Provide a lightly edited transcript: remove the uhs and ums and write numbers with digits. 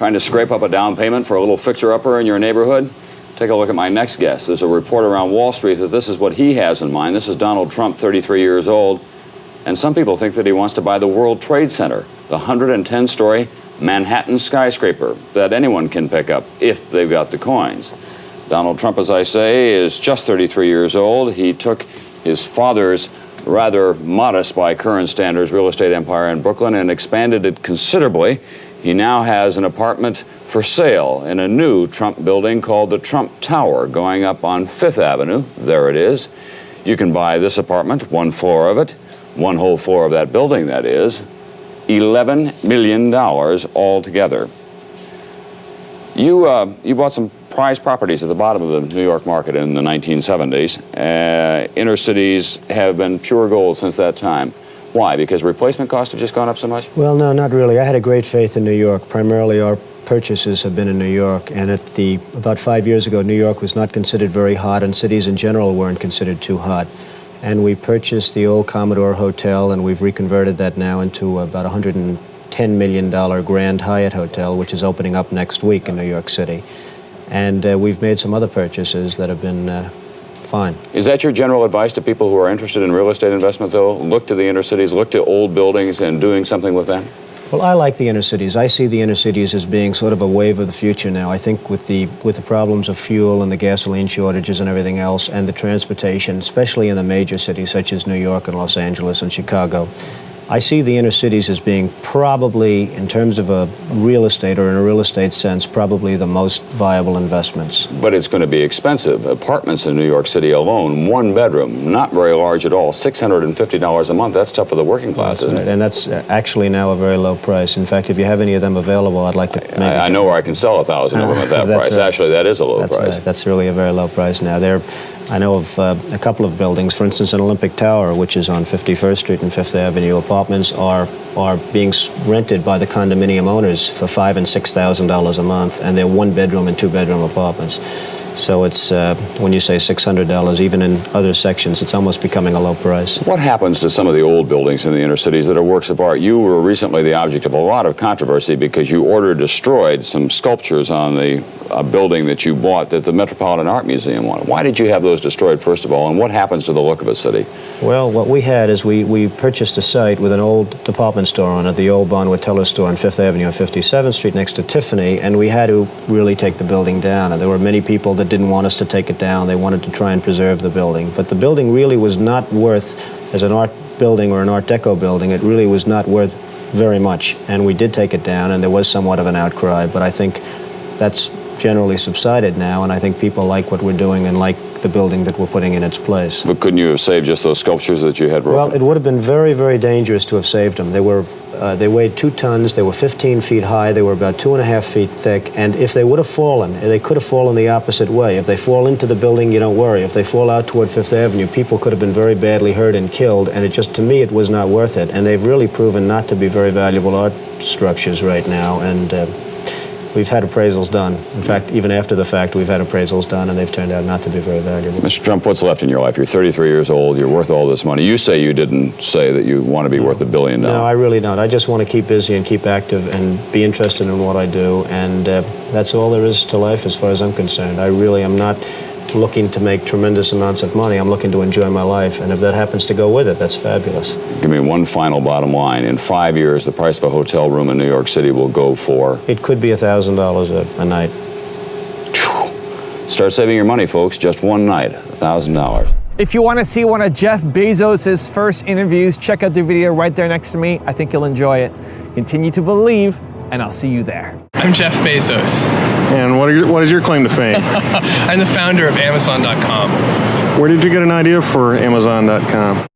Trying to scrape up a down payment for a little fixer-upper in your neighborhood? Take a look at my next guest. There's a report around Wall Street that this is what he has in mind. This is Donald Trump, 33 years old. And some people think that he wants to buy the World Trade Center, the 110-story Manhattan skyscraper that anyone can pick up if they've got the coins. Donald Trump, as I say, is just 33 years old. He took his father's rather modest by current standards real estate empire in Brooklyn and expanded it considerably. He now has an apartment for sale in a new Trump building called the Trump Tower going up on 5th Avenue. There it is. You can buy this apartment, one floor of it, one whole floor of that building, that is, $11 million altogether. You bought some prized properties at the bottom of the New York market in the 1970s. Inner cities have been pure gold since that time. Why? Because replacement costs have just gone up so much? Well, no, not really. I had a great faith in New York. Primarily, our purchases have been in New York. And about 5 years ago, New York was not considered very hot, and cities in general weren't considered too hot. And we purchased the old Commodore Hotel, and we've reconverted that now into about $110 million Grand Hyatt Hotel, which is opening up next week in New York City. And we've made some other purchases that have been fine. Is that your general advice to people who are interested in real estate investment, though? Look to the inner cities, look to old buildings and doing something with them? Well, I like the inner cities. I see the inner cities as being sort of a wave of the future now. I think with the problems of fuel and the gasoline shortages and everything else and the transportation, especially in the major cities such as New York and Los Angeles and Chicago, I see the inner cities as being probably, in terms of a real estate or in a real estate sense, probably the most viable investments. But it's going to be expensive. Apartments in New York City alone, one bedroom, not very large at all, $650 a month. That's tough for the working class, isn't it? And that's actually now a very low price. In fact, if you have any of them available, I'd like to maybe... I know where I can sell 1,000 of them at that price. Right. Actually, that is a low price. Right. That's really a very low price now. I know of a couple of buildings, for instance, an Olympic Tower, which is on 51st Street and 5th Avenue. Apartments are being rented by the condominium owners for $5,000 and $6,000 a month, and they're one-bedroom and two-bedroom apartments. So it's, when you say $600, even in other sections, it's almost becoming a low price. What happens to some of the old buildings in the inner cities that are works of art? You were recently the object of a lot of controversy because you destroyed some sculptures on a building that you bought that the Metropolitan Art Museum wanted. Why did you have those destroyed, first of all, and what happens to the look of a city? Well, what we had is we purchased a site with an old department store on it, the old Bonwit Teller store on 5th Avenue and 57th Street next to Tiffany, and we had to really take the building down. And there were many people that didn't want us to take it down. They wanted to try and preserve the building. But the building really was not worth, as an art building or an Art Deco building, it really was not worth very much. And we did take it down, and there was somewhat of an outcry, but I think that's generally subsided now, and I think people like what we're doing and like the building that we're putting in its place. But couldn't you have saved just those sculptures that you had broken? Well, it would have been very, very dangerous to have saved them. They weighed 2 tons, they were 15 feet high, they were about 2.5 feet thick, and if they would have fallen, they could have fallen the opposite way. If they fall into the building, you don't worry. If they fall out toward 5th Avenue, people could have been very badly hurt and killed, and to me, it was not worth it. And they've really proven not to be very valuable art structures right now, and we've had appraisals done. In fact, even after the fact, we've had appraisals done, and they've turned out not to be very valuable. Mr. Trump, what's left in your life? You're 33 years old. You're worth all this money. You say you didn't say that you want to be worth $1 billion. No, I really don't. I just want to keep busy and keep active and be interested in what I do, and that's all there is to life as far as I'm concerned. I really am not looking to make tremendous amounts of money. I'm looking to enjoy my life, and if that happens to go with it, that's fabulous. Give me one final bottom line. In 5 years, the price of a hotel room in New York City will go for? It could be $1,000 a night. Start saving your money, folks. Just one night, $1,000. If you want to see one of Jeff Bezos' first interviews, check out the video right there next to me. I think you'll enjoy it. Continue to believe, and I'll see you there. I'm Jeff Bezos. And what is your claim to fame? I'm the founder of Amazon.com. Where did you get an idea for Amazon.com?